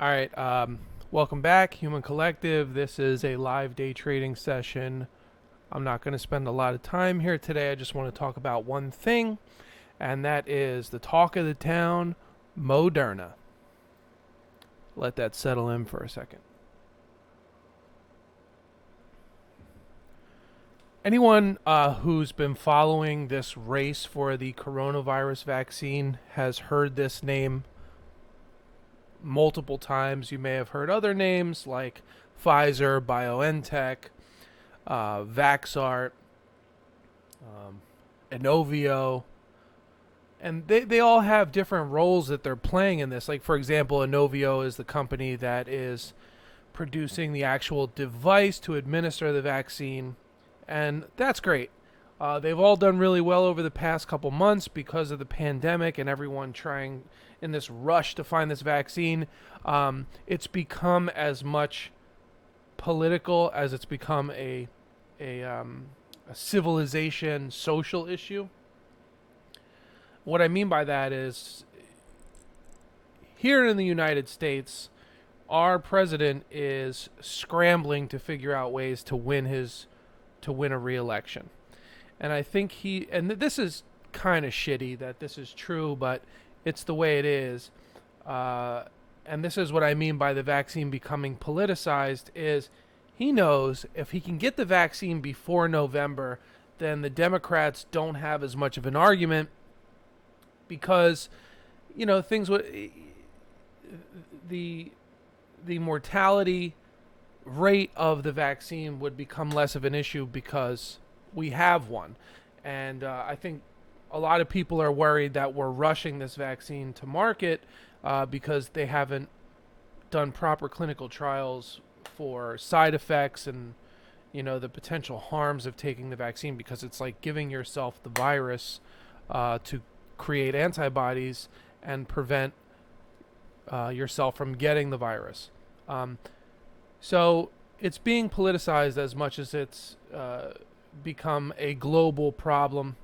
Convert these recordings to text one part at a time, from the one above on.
All right. Welcome back, Human Collective. This is a live day trading session. I'm not going to spend a lot of time here today. I just want to talk about one thing, and that is the talk of the town, Moderna. Let that settle in for a second. Anyone who's been following this race for the coronavirus vaccine has heard this name multiple times. You may have heard other names like Pfizer, BioNTech, Vaxart, Inovio, and they all have different roles that they're playing in this. Like, for example, Inovio is the company that is producing the actual device to administer the vaccine, and that's great. They've all done really well over the past couple months because of the pandemic and everyone trying in this rush to find this vaccine. It's become as much political as it's become a civilization social issue. What I mean by that is, here in the United States, our president is scrambling to figure out ways to win a re-election. And I think and this is kind of shitty that this is true, but it's the way it is. And this is what I mean by the vaccine becoming politicized, is he knows if he can get the vaccine before November, then the Democrats don't have as much of an argument because, things would, the mortality rate of the vaccine would become less of an issue because we have one. And I think a lot of people are worried that we're rushing this vaccine to market because they haven't done proper clinical trials for side effects and, the potential harms of taking the vaccine, because it's like giving yourself the virus to create antibodies and prevent yourself from getting the virus. So it's being politicized as much as it's become a global problem.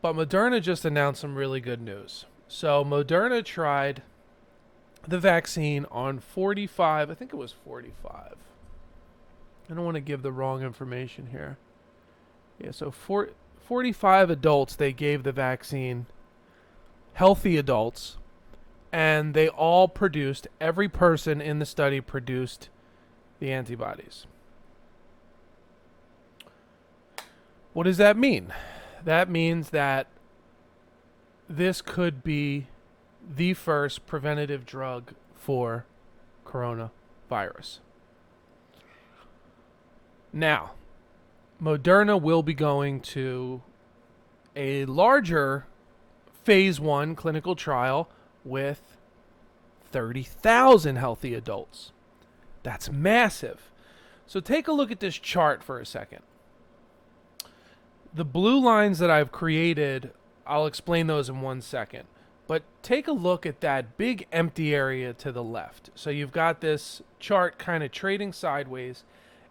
But Moderna just announced some really good news. So Moderna tried the vaccine on 45, I think it was 45. I don't want to give the wrong information here. Yeah, so 45 adults they gave the vaccine, healthy adults, and they all produced, every person in the study produced the antibodies. What does that mean? That means that this could be the first preventative drug for coronavirus. Now, Moderna will be going to a larger phase 1 clinical trial with 30,000 healthy adults. That's massive. So take a look at this chart for a second. The blue lines that I've created, I'll explain those in 1 second. But take a look at that big empty area to the left. So you've got this chart kind of trading sideways.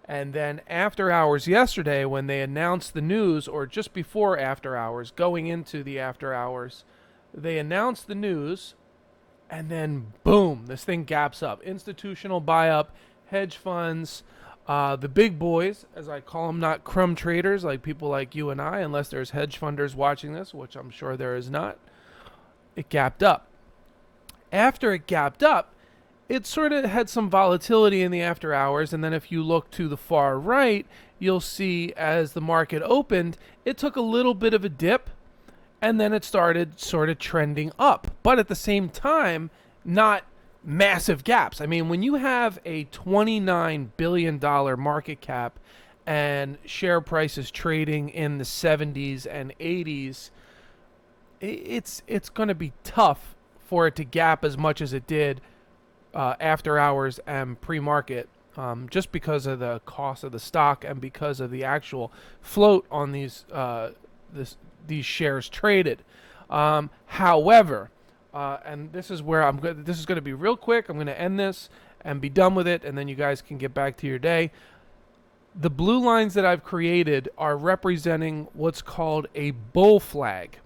And then after hours yesterday, when they announced the news, or just before after hours, going into the after hours, they announced the news, and then boom, this thing gaps up. Institutional buy-up, hedge funds, the big boys, as I call them, not crumb traders like people like you and I, unless there's hedge funders watching this, which I'm sure there is not. It gapped up. After it gapped up, it sort of had some volatility in the after hours, and then if you look to the far right, you'll see as the market opened, it took a little bit of a dip, and then it started sort of trending up. But at the same time, not massive gaps. I mean, when you have a $29 billion market cap and share prices trading in the 70s and 80s, it's going to be tough for it to gap as much as it did after hours and pre-market, just because of the cost of the stock and because of the actual float on these shares traded. However, and this is where this is going to be real quick. I'm going to end this and be done with it, and then you guys can get back to your day. The blue lines that I've created are representing what's called a bull flag.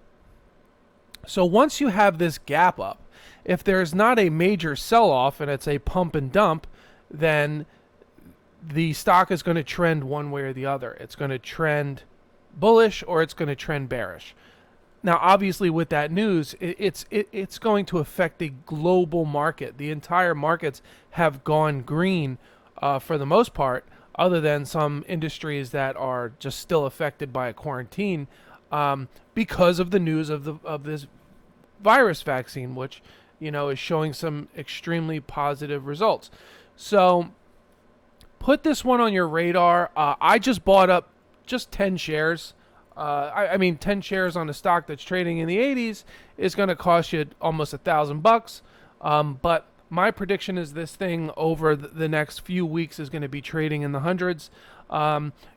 So once you have this gap up, if there's not a major sell-off and it's a pump and dump, then the stock is going to trend one way or the other. It's going to trend bullish or it's going to trend bearish. Now, obviously, with that news, it's going to affect the global market. The entire markets have gone green for the most part, other than some industries that are just still affected by a quarantine because of the news of this virus vaccine, which is showing some extremely positive results. So put this one on your radar. I just bought up just 10 shares. I mean, 10 shares on a stock that's trading in the 80s is going to cost you almost $1,000. But my prediction is this thing over the next few weeks is going to be trading in the hundreds.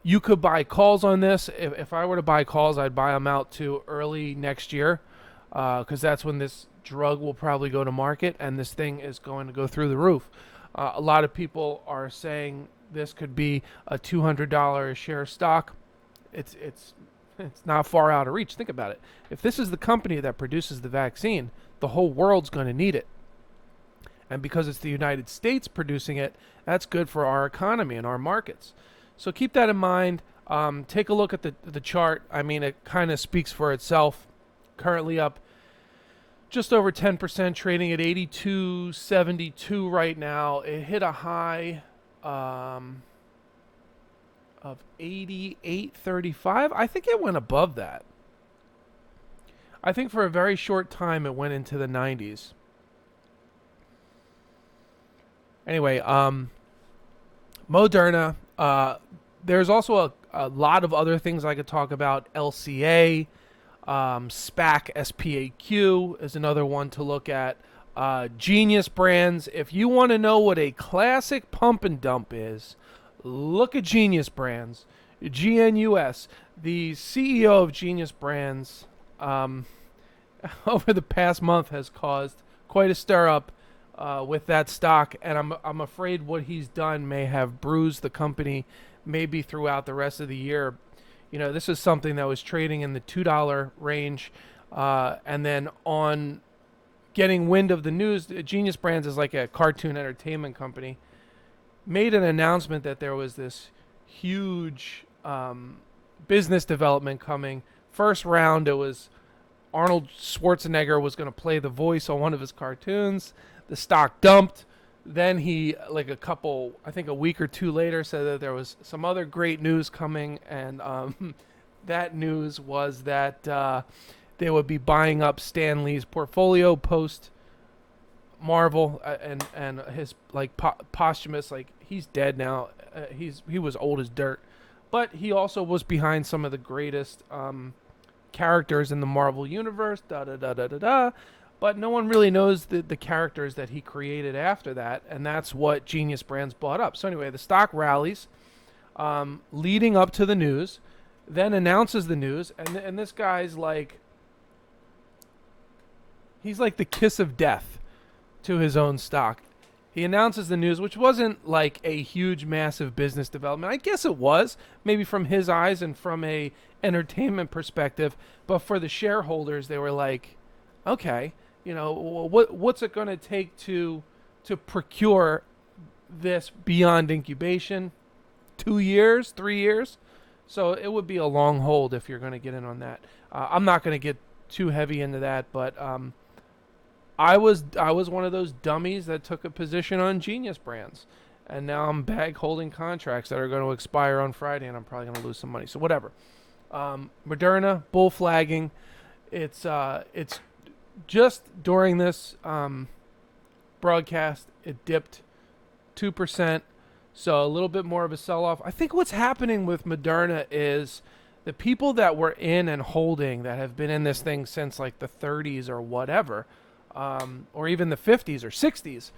You could buy calls on this. If I were to buy calls, I'd buy them out to early next year because that's when this drug will probably go to market and this thing is going to go through the roof. A lot of people are saying this could be a $200 a share stock. It's not far out of reach. Think about it. If this is the company that produces the vaccine, the whole world's going to need it. And because it's the United States producing it, that's good for our economy and our markets. So keep that in mind. Take a look at the chart. I mean, it kind of speaks for itself. Currently up just over 10%, trading at 82.72 right now. It hit a high of 88.35. I think it went above that. I think for a very short time it went into the 90s. Anyway, Moderna. There's also a lot of other things I could talk about. LCA, SPAC, SPAQ is another one to look at. Genius Brands. If you want to know what a classic pump and dump is, look at Genius Brands, GNUS. The CEO of Genius Brands over the past month has caused quite a stir up with that stock, and I'm afraid what he's done may have bruised the company maybe throughout the rest of the year. This is something that was trading in the $2 range, and then on getting wind of the news, Genius Brands is like a cartoon entertainment company, made an announcement that there was this huge business development coming. First round, it was Arnold Schwarzenegger was going to play the voice on one of his cartoons. The stock dumped. Then he, a week or two later, said that there was some other great news coming, and that news was that they would be buying up Stan Lee's portfolio post Marvel, and his posthumous, he's dead now. He was old as dirt, but he also was behind some of the greatest characters in the Marvel universe. But no one really knows the characters that he created after that, and that's what Genius Brands bought up. So anyway, the stock rallies leading up to the news, then announces the news, and this guy's he's like the kiss of death to his own stock. He announces the news, which wasn't like a huge, massive business development. I guess it was, maybe from his eyes and from a entertainment perspective, but for the shareholders, they were like, okay, what's it going to take to procure this beyond incubation? 2 years, 3 years? So it would be a long hold if you're going to get in on that. I'm not going to get too heavy into that, but I was one of those dummies that took a position on Genius Brands, and now I'm bag holding contracts that are going to expire on Friday, and I'm probably going to lose some money. So whatever. Moderna, bull flagging. It's just during this broadcast, it dipped 2%, so a little bit more of a sell-off. I think what's happening with Moderna is the people that were in and holding, that have been in this thing since like the 30s or whatever, or even the 50s or 60s,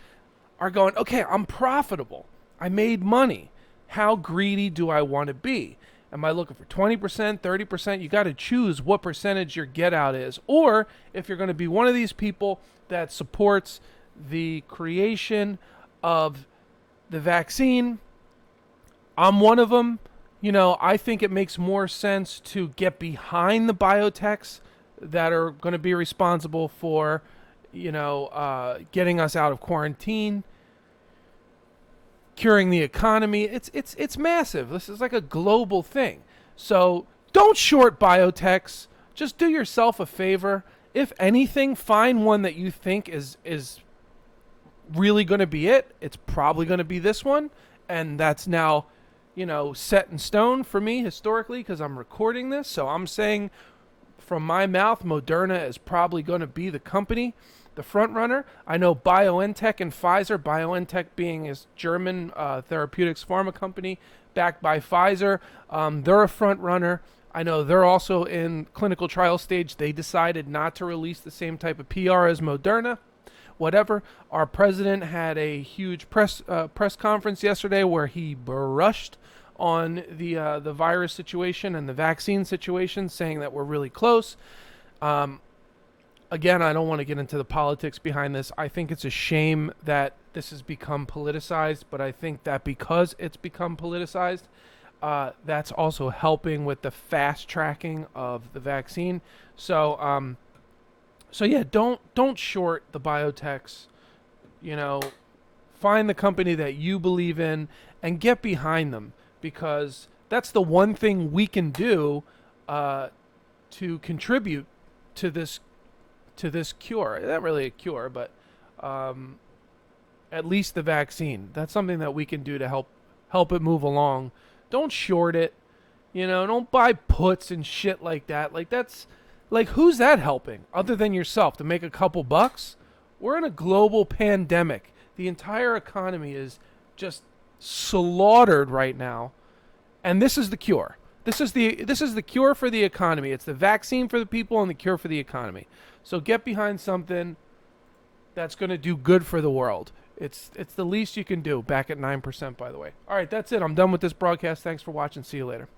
are going, okay, I'm profitable. I made money. How greedy do I want to be? Am I looking for 20%, 30%? You got to choose what percentage your get out is. Or if you're going to be one of these people that supports the creation of the vaccine, I'm one of them. I think it makes more sense to get behind the biotechs that are going to be responsible for getting us out of quarantine, curing the economy. It's massive. This is like a global thing. So don't short biotechs. Just do yourself a favor. If anything, find one that you think is really going to be it. It's probably going to be this one, and that's now, set in stone for me historically because I'm recording this. So I'm saying from my mouth, Moderna is probably going to be the company, the front runner. I know BioNTech and Pfizer, BioNTech being his German therapeutics pharma company backed by Pfizer, they're a front runner. I know they're also in clinical trial stage. They decided not to release the same type of PR as Moderna. Whatever. Our president had a huge press conference yesterday where he brushed on the virus situation and the vaccine situation, saying that we're really close. Again, I don't want to get into the politics behind this. I think it's a shame that this has become politicized, but I think that because it's become politicized, that's also helping with the fast tracking of the vaccine. So yeah, don't short the biotechs. Find the company that you believe in and get behind them, because that's the one thing we can do to contribute to this cure. Not really a cure, but at least the vaccine. That's something that we can do to help it move along. Don't short it. Don't buy puts and shit like that. Like, that's like, who's that helping other than yourself to make a couple bucks? We're in a global pandemic. The entire economy is just slaughtered right now, and this is the cure. This is the cure for the economy. It's the vaccine for the people and the cure for the economy. So get behind something that's going to do good for the world. It's the least you can do. Back at 9%, by the way. All right, that's it. I'm done with this broadcast. Thanks for watching. See you later.